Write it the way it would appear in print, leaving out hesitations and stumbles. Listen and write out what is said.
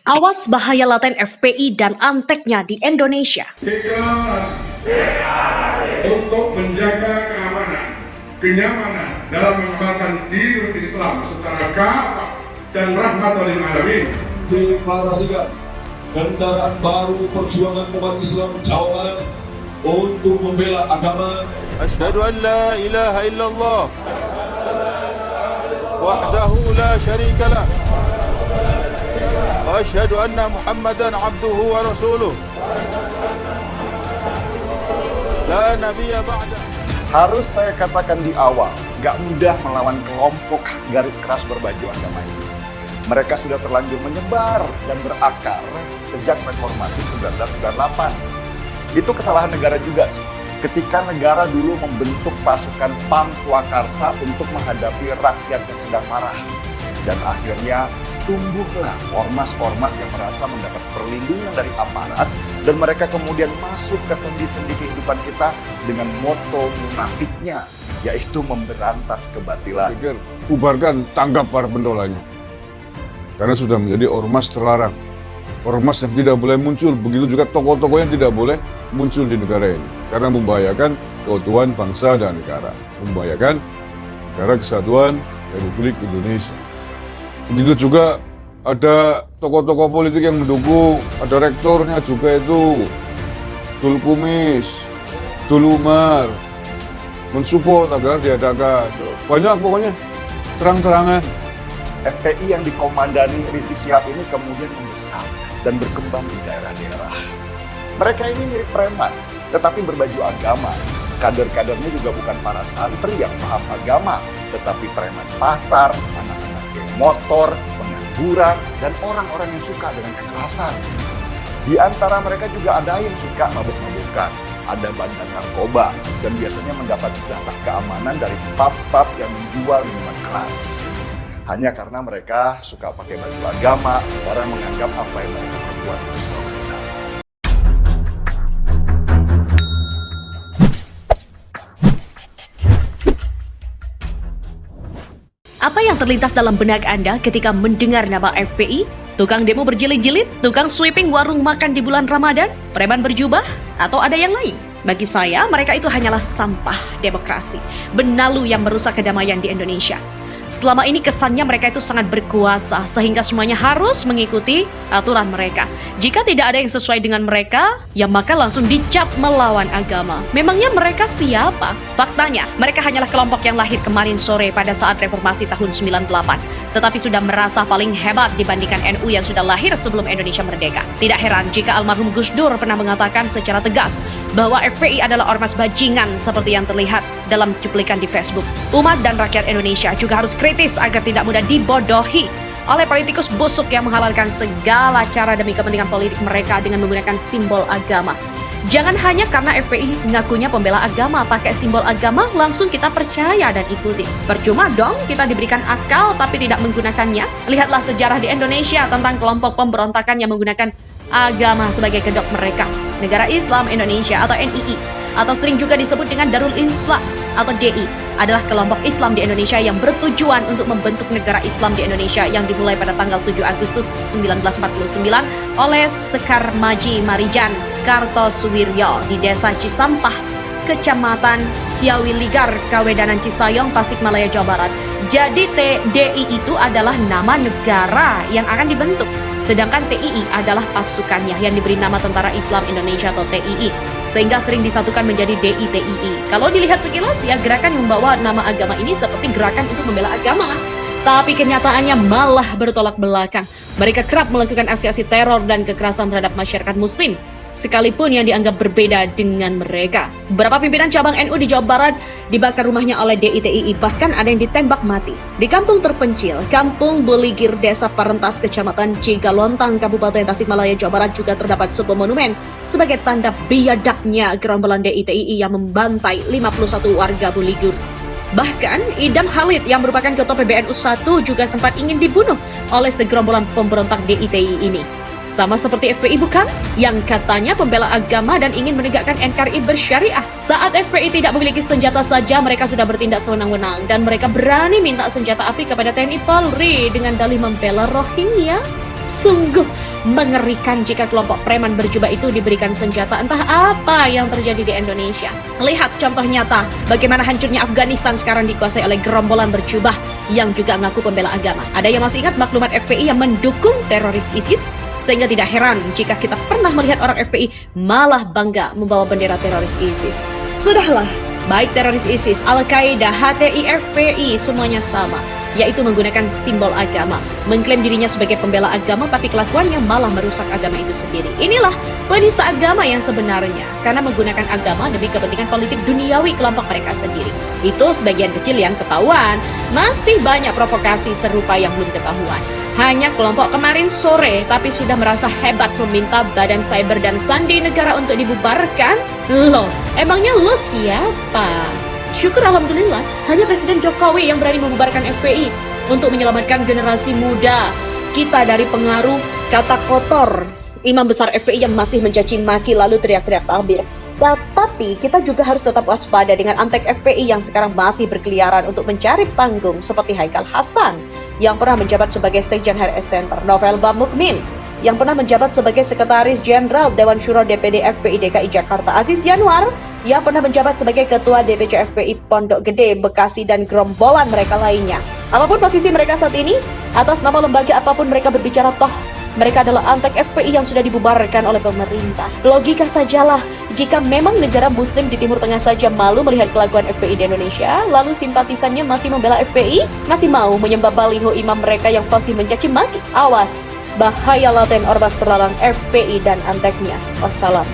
Awas bahaya laten FPI dan anteknya di Indonesia. Untuk menjaga keamanan, kenyamanan dalam mengamalkan dinul Islam secara kafah dan rahmatan lil alamin. Deklarasikan kendaraan baru perjuangan umat Islam Jawa Barat untuk membela agama. Asyhadu an la ilaha illallah wahdahu la syarika lah wa asyhadu anna Muhammadan abduhu wa rasuluh la nabiyya ba'da. Harus saya katakan di awal, gak mudah melawan kelompok garis keras berbaju agama ini. Mereka sudah terlanjur menyebar dan berakar sejak reformasi 1998. Itu kesalahan negara juga sih. Ketika negara dulu membentuk pasukan PAM Swakarsa untuk menghadapi rakyat yang sedang marah. Dan akhirnya tumbuhlah ormas-ormas yang merasa mendapat perlindungan dari aparat, dan mereka kemudian masuk ke sendi-sendi kehidupan kita dengan moto munafiknya, yaitu memberantas kebatilan. Pikir bubarkan, tangkap para pendolanya. Karena sudah menjadi ormas terlarang. Ormas yang tidak boleh muncul, begitu juga tokoh-tokoh yang tidak boleh muncul di negara ini. Karena membahayakan keutuhan bangsa dan negara. Membahayakan negara kesatuan Republik Indonesia. Begitu juga ada tokoh-tokoh politik yang mendukung, ada rektornya juga itu, Dul Kumis, Dul Umar, mensupport agar diadakan. Banyak pokoknya, terang-terangan. FPI yang dikomandani Rizik Syihab ini kemudian membesar dan berkembang di daerah-daerah. Mereka ini mirip preman, tetapi berbaju agama. Kader-kadernya juga bukan para santri yang paham agama, tetapi preman pasar, anak-anak geng motor, pengangguran, dan orang-orang yang suka dengan kekerasan. Di antara mereka juga ada yang suka mabuk-mabukan, ada bandar narkoba, dan biasanya mendapat jatah keamanan dari pub-pub yang menjual minuman keras. Hanya karena mereka suka pakai baju agama, orang menganggap apa yang mereka perbuat itu selalu benar. Apa yang terlintas dalam benak Anda ketika mendengar nama FPI? Tukang demo berjilid-jilid? Tukang sweeping warung makan di bulan Ramadan? Preman berjubah? Atau ada yang lain? Bagi saya, mereka itu hanyalah sampah demokrasi, benalu yang merusak kedamaian di Indonesia. Selama ini kesannya mereka itu sangat berkuasa, sehingga semuanya harus mengikuti aturan mereka. Jika tidak ada yang sesuai dengan mereka, ya maka langsung dicap melawan agama. Memangnya mereka siapa? Faktanya, mereka hanyalah kelompok yang lahir kemarin sore pada saat reformasi tahun 98. Tetapi sudah merasa paling hebat dibandingkan NU yang sudah lahir sebelum Indonesia merdeka. Tidak heran jika almarhum Gus Dur pernah mengatakan secara tegas bahwa FPI adalah ormas bajingan seperti yang terlihat dalam cuplikan di Facebook. Umat dan rakyat Indonesia juga harus kritis agar tidak mudah dibodohi oleh politikus busuk yang menghalalkan segala cara demi kepentingan politik mereka dengan menggunakan simbol agama. Jangan hanya karena FPI ngakunya pembela agama, pakai simbol agama langsung kita percaya dan ikuti. Percuma dong kita diberikan akal tapi tidak menggunakannya. Lihatlah sejarah di Indonesia tentang kelompok pemberontakan yang menggunakan agama sebagai kedok mereka. Negara Islam Indonesia atau NII, atau sering juga disebut dengan Darul Islam atau DI, adalah kelompok Islam di Indonesia yang bertujuan untuk membentuk negara Islam di Indonesia yang dimulai pada tanggal 7 Agustus 1949 oleh Sekar Maji Marijan Kartosuwiryo di Desa Cisampah, Kecamatan Ciawiligar, Kawedanan Cisayong, Tasikmalaya, Jawa Barat. Jadi DI itu adalah nama negara yang akan dibentuk. Sedangkan TII adalah pasukannya yang diberi nama Tentara Islam Indonesia atau TII. Sehingga sering disatukan menjadi DITII. Kalau dilihat sekilas ya gerakan yang membawa nama agama ini seperti gerakan untuk membela agama. Tapi kenyataannya malah bertolak belakang. Mereka kerap melakukan aksi-aksi teror dan kekerasan terhadap masyarakat muslim, sekalipun yang dianggap berbeda dengan mereka. Beberapa pimpinan cabang NU di Jawa Barat dibakar rumahnya oleh DITII, bahkan ada yang ditembak mati. Di kampung terpencil, Kampung Buligir, Desa Parentas, Kecamatan Cigalontang, Kabupaten Tasikmalaya, Jawa Barat juga terdapat sebuah monumen sebagai tanda biadabnya gerombolan DITII yang membantai 51 warga Buligir. Bahkan Idam Khalid yang merupakan ketua PBNU 1 juga sempat ingin dibunuh oleh segerombolan pemberontak DITII ini. Sama seperti FPI bukan? Yang katanya pembela agama dan ingin menegakkan NKRI bersyariah. Saat FPI tidak memiliki senjata saja, mereka sudah bertindak sewenang-wenang. Dan mereka berani minta senjata api kepada TNI Polri dengan dalih membela Rohingya. Sungguh Mengerikan jika kelompok preman berjubah itu diberikan senjata, entah apa yang terjadi di Indonesia. Lihat contoh nyata bagaimana hancurnya Afghanistan sekarang dikuasai oleh gerombolan berjubah yang juga ngaku pembela agama. Ada yang masih ingat maklumat FPI yang mendukung teroris ISIS? Sehingga tidak heran jika kita pernah melihat orang FPI malah bangga membawa bendera teroris ISIS. Sudahlah, baik teroris ISIS, Al-Qaeda, HTI, FPI, semuanya sama, yaitu menggunakan simbol agama, mengklaim dirinya sebagai pembela agama, tapi kelakuannya malah merusak agama itu sendiri. Inilah penista agama yang sebenarnya, karena menggunakan agama demi kepentingan politik duniawi kelompok mereka sendiri. Itu sebagian kecil yang ketahuan, masih banyak provokasi serupa yang belum ketahuan. Hanya kelompok kemarin sore, tapi sudah merasa hebat meminta Badan Cyber dan Sandi Negara untuk dibubarkan. Loh, emangnya lo siapa? Syukur alhamdulillah, hanya Presiden Jokowi yang berani membubarkan FPI untuk menyelamatkan generasi muda kita dari pengaruh kata kotor imam besar FPI yang masih mencaci maki lalu teriak-teriak takbir. Tetapi kita juga harus tetap waspada dengan antek FPI yang sekarang masih berkeliaran untuk mencari panggung seperti Haikal Hasan yang pernah menjabat sebagai Sekjen HRS Center, Novel Bamukmin yang pernah menjabat sebagai Sekretaris Jenderal Dewan Syuro DPD FPI DKI Jakarta, Aziz Yanuar yang pernah menjabat sebagai Ketua DPC FPI Pondok Gede, Bekasi, dan gerombolan mereka lainnya. Apapun posisi mereka saat ini, atas nama lembaga apapun mereka berbicara, toh mereka adalah antek FPI yang sudah dibubarkan oleh pemerintah. Logika sajalah, jika memang negara muslim di Timur Tengah saja malu melihat kelakuan FPI di Indonesia, lalu simpatisannya masih membela FPI, masih mau menyembah baliho imam mereka yang fasih mencaci maki. Awas, bahaya laten ormas terlarang FPI dan anteknya. Wassalam.